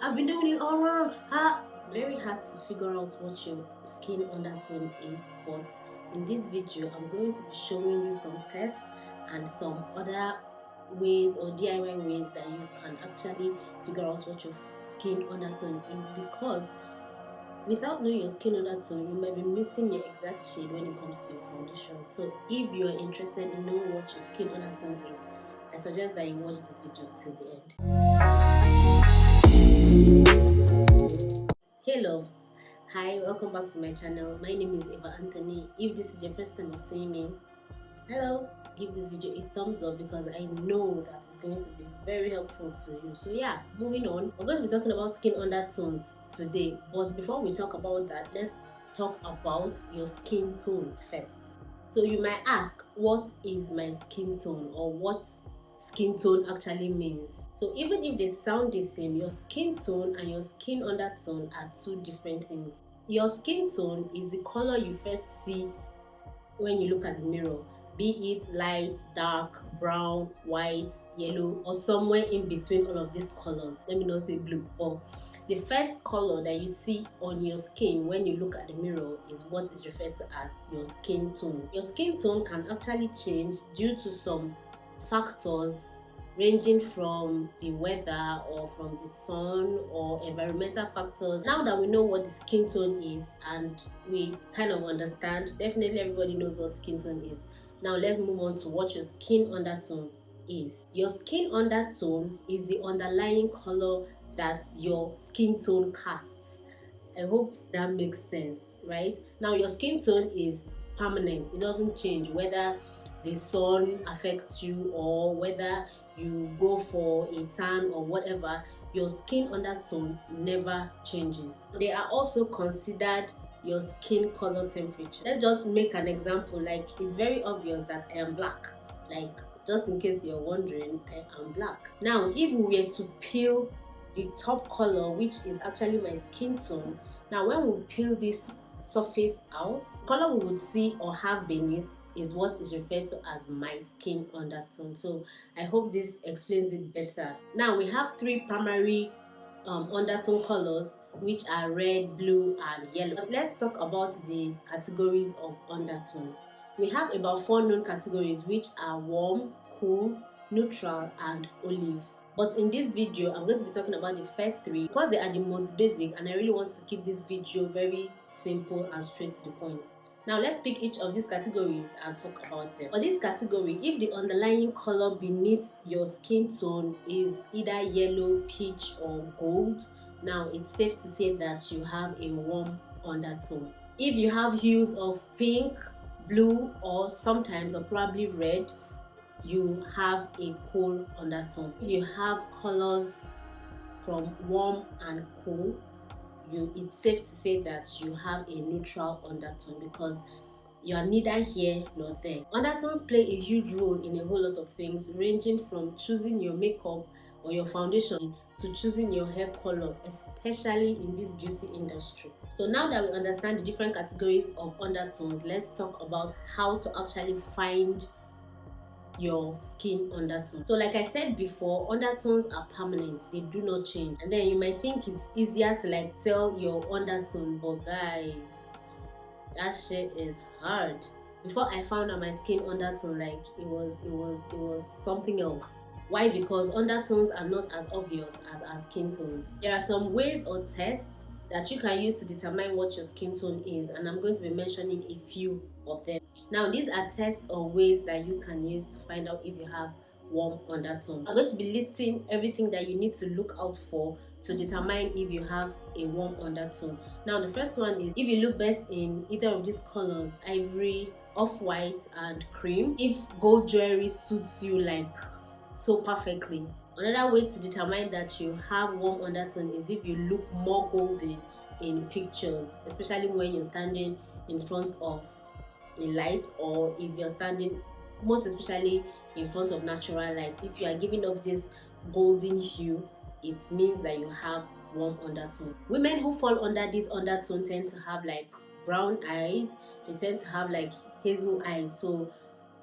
I've been doing it all wrong. It's very hard to figure out what your skin undertone is, but in this video, I'm going to be showing you some tests and some other ways or DIY ways that you can actually figure out what your skin undertone is, because without knowing your skin undertone, you might be missing your exact shade when it comes to your foundation. So if you are interested in knowing what your skin undertone is, I suggest that you watch this video till the end. Hey loves, hi, welcome back to my channel. My name is Eva Anthony. If this is your first time of seeing me, hello, give this video a thumbs up because I know that it's going to be very helpful to you. So yeah, moving on, we're going to be talking about skin undertones today, but before we talk about that, let's talk about your skin tone first. So you might ask, what is my skin tone, or what skin tone actually means? So even if they sound the same, your skin tone and your skin undertone are two different things. Your skin tone is the color you first see when you look at the mirror, be it light, dark, brown, white, yellow, or somewhere in between all of these colors. Let me not say blue, but the first color that you see on your skin when you look at the mirror is what is referred to as your skin tone. Your skin tone can actually change due to some factors ranging from the weather or from the sun or environmental factors. Now that we know what the skin tone is and we kind of understand, definitely everybody knows what skin tone is. Now let's move on to what your skin undertone is. Your skin undertone is the underlying color that your skin tone casts. I hope that makes sense, right? Now your skin tone is permanent. It doesn't change whether the sun affects you or whether you go for a tan or whatever. Your skin undertone never changes. They are also considered your skin color temperature. Let's just make an example. Like, it's very obvious that I am black. Like, just in case you're wondering, I am black. Now, if we were to peel the top color, which is actually my skin tone, now when we peel this surface out, the color we would see or have beneath is what is referred to as my skin undertone. So I hope this explains it better. Now we have three primary undertone colors, which are red, blue, and yellow. But let's talk about the categories of undertone. We have about 4 known categories, which are warm, cool, neutral, and olive. But in this video, I'm going to be talking about the first 3 because they are the most basic, and I really want to keep this video very simple and straight to the point. Now let's pick each of these categories and talk about them. For this category, if the underlying color beneath your skin tone is either yellow, peach, or gold, now it's safe to say that you have a warm undertone. If you have hues of pink, blue, or sometimes or probably red, you have a cool undertone. If you have colors from warm and cool, it's safe to say that you have a neutral undertone because you are neither here nor there. Undertones play a huge role in a whole lot of things, ranging from choosing your makeup or your foundation to choosing your hair color, especially in this beauty industry. So now that we understand the different categories of undertones, let's talk about how to actually find your skin undertone. So like I said before, undertones are permanent, they do not change. And then you might think it's easier to like tell your undertone, but guys, that shit is hard. Before I found out my skin undertone, like it was something else. Why? Because undertones are not as obvious as our skin tones. There are some ways or tests that you can use to determine what your skin tone is, and I'm going to be mentioning a few of them. Now these are tests or ways that you can use to find out if you have warm undertone. I'm going to be listing everything that you need to look out for to determine if you have a warm undertone. Now the first one is if you look best in either of these colors, ivory, off-white, and cream. If gold jewelry suits you like so perfectly. Another way to determine that you have warm undertone is if you look more golden in pictures, especially when you're standing in front of a light, or if you're standing most especially in front of natural light. If you are giving off this golden hue, it means that you have warm undertone. Women who fall under this undertone tend to have like brown eyes, they tend to have like hazel eyes. So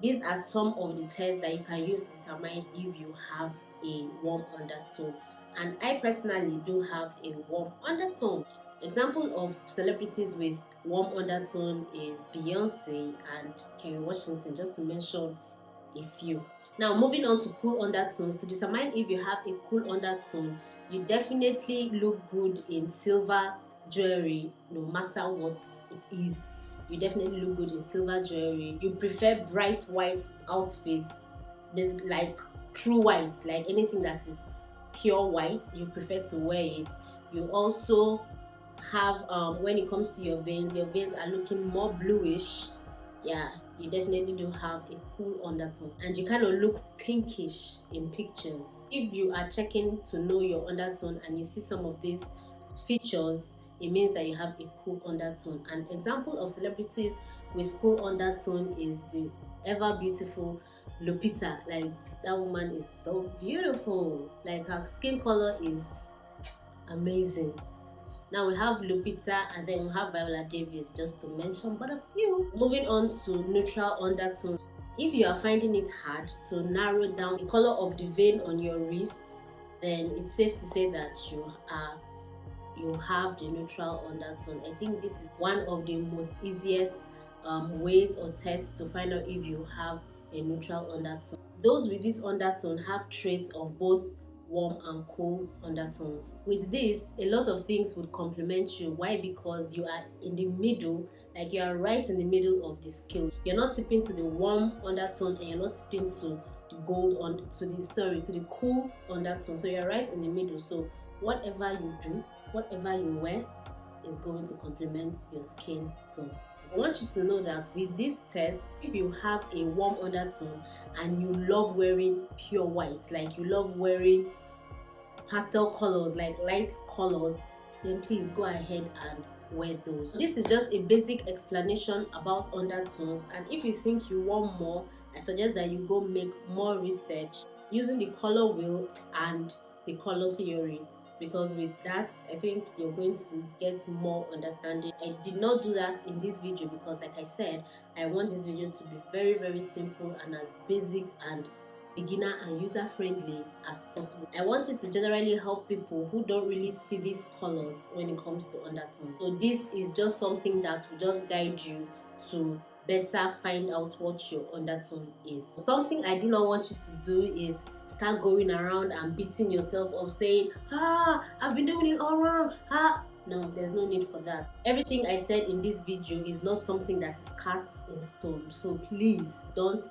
these are some of the tests that you can use to determine if you have a warm undertone. and I personally do have a warm undertone. Example of celebrities with warm undertone is Beyonce and Kerry Washington, just to mention a few. Now moving on to cool undertones. To determine if you have a cool undertone, you definitely look good in silver jewelry, no matter what it is. You definitely look good in silver jewelry. You prefer bright white outfits, basically like true white, like anything that is pure white, you prefer to wear it. You also have when it comes to your veins are looking more bluish. Yeah, you definitely do have a cool undertone, and you kind of look pinkish in pictures. If you are checking to know your undertone and you see some of these features, it means that you have a cool undertone. An example of celebrities with cool undertone is the ever beautiful Lupita. Like, that woman is so beautiful, like her skin color is amazing. Now we have Lupita and then we have Viola Davis, just to mention but a few. Moving on to neutral undertone. If you are finding it hard to narrow down the color of the vein on your wrists, then it's safe to say that you have the neutral undertone. I think this is one of the most easiest ways or tests to find out if you have a neutral undertone. Those with this undertone have traits of both warm and cool undertones. With this, a lot of things would complement you. Why? Because you are in the middle, like you are right in the middle of the scale. You're not tipping to the warm undertone and you're not tipping to the to the cool undertone. So you're right in the middle. So whatever you do, whatever you wear is going to complement your skin tone. I want you to know that with this test, if you have a warm undertone and you love wearing pure white, like you love wearing pastel colors, like light colors, then please go ahead and wear those. This is just a basic explanation about undertones, and if you think you want more, I suggest that you go make more research using the color wheel and the color theory, because with that I think you're going to get more understanding. I did not do that in this video because, like I said, I want this video to be very simple and as basic and beginner and user friendly as possible. I want it to generally help people who don't really see these colors when it comes to undertone. So this is just something that will just guide you to better find out what your undertone is. Something I do not want you to do is start going around and beating yourself up saying, I've been doing it all wrong. No, there's no need for that. Everything I said in this video is not something that is cast in stone. So please don't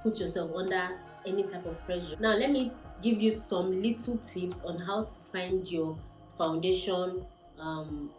put yourself under any type of pressure. Now let me give you some little tips on how to find your foundation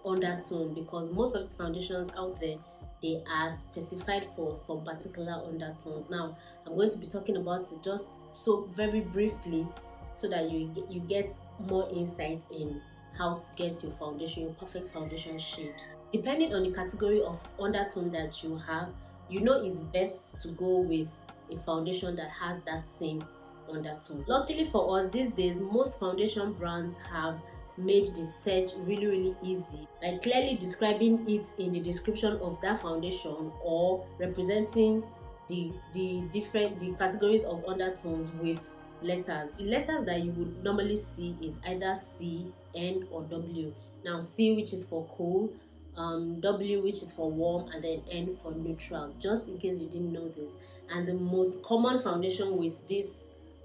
undertone, because most of these foundations out there, they are specified for some particular undertones. Now I'm going to be talking about it just so very briefly so that you get more insight in how to get your foundation, your perfect foundation shade. Depending on the category of undertone that you have, you know it's best to go with a foundation that has that same undertone. Luckily for us, these days most foundation brands have made the search really easy, like clearly describing it in the description of that foundation or representing the categories of undertones with letters. The letters that you would normally see is either C, N or W. Now C, which is for cool, W, which is for warm, and then N for neutral, just in case you didn't know this. And the most common foundation with this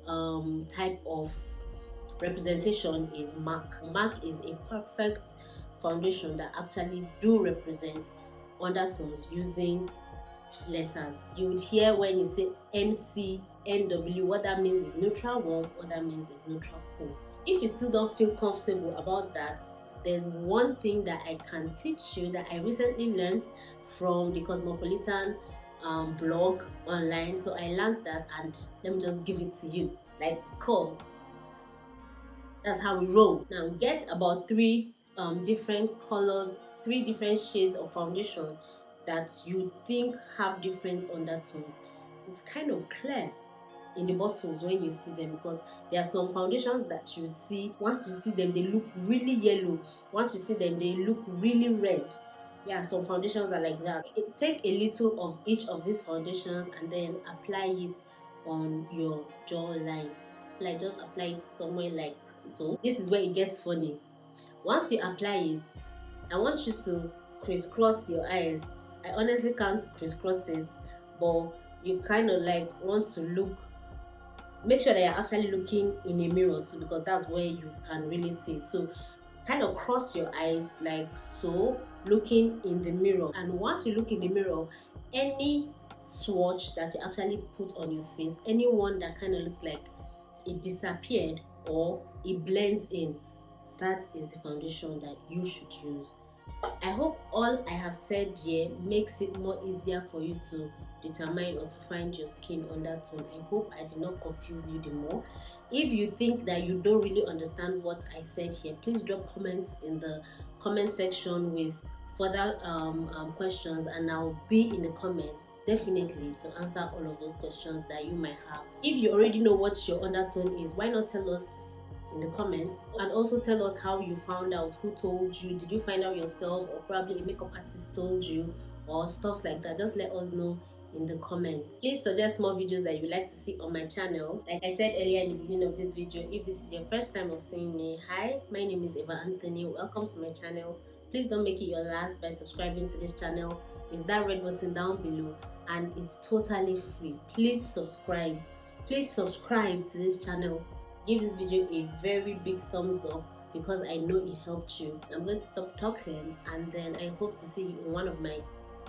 type of representation is MAC. MAC is a perfect foundation that actually do represent undertones using letters. You would hear when you say NC, NW, what that means is neutral warm, what that means is neutral cool. If you still don't feel comfortable about that, there's one thing that I can teach you that I recently learned from the Cosmopolitan blog online. So I learned that, and let me just give it to you, like, because that's how we roll. Now get about three different colors, 3 different shades of foundation that you think have different undertones. It's kind of clear in the bottles when you see them, because there are some foundations that you would see, once you see them they look really yellow, once you see them they look really red. Yeah, some foundations are like that. Take a little of each of these foundations and then apply it on your jawline. like just apply it somewhere like so. This is where it gets funny. Once you apply it, I want you to crisscross your eyes. I honestly can't crisscross it, but you kind of like want to make sure that you're actually looking in a mirror too, because that's where you can really see it. So kind of cross your eyes like so, looking in the mirror. And once you look in the mirror, any swatch that you actually put on your face, anyone that kind of looks like it disappeared or it blends in, that is the foundation that you should use. I hope all I have said here makes it more easier for you to determine or to find your skin undertone. I hope I did not confuse you the more. If you think that you don't really understand what I said here, please drop comments in the comment section with further questions, and I'll be in the comments definitely to answer all of those questions that you might have. If you already know what your undertone is, why not tell us in the comments, and also tell us how you found out, who told you, did you find out yourself, or probably a makeup artist told you, or stuff like that. Just let us know in the comments. Please suggest more videos that you'd like to see on my channel. Like I said earlier in the beginning of this video, if this is your first time of seeing me, hi, my name is Eva Anthony. Welcome to my channel. Please don't make it your last by subscribing to this channel. It's that red button down below and it's totally free. Please subscribe. Please subscribe to this channel. Give this video a very big thumbs up because I know it helped you. I'm going to stop talking, and then I hope to see you in one of my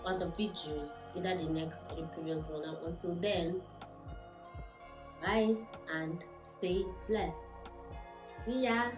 other videos, either the next or the previous one. And until then, bye and stay blessed. See ya.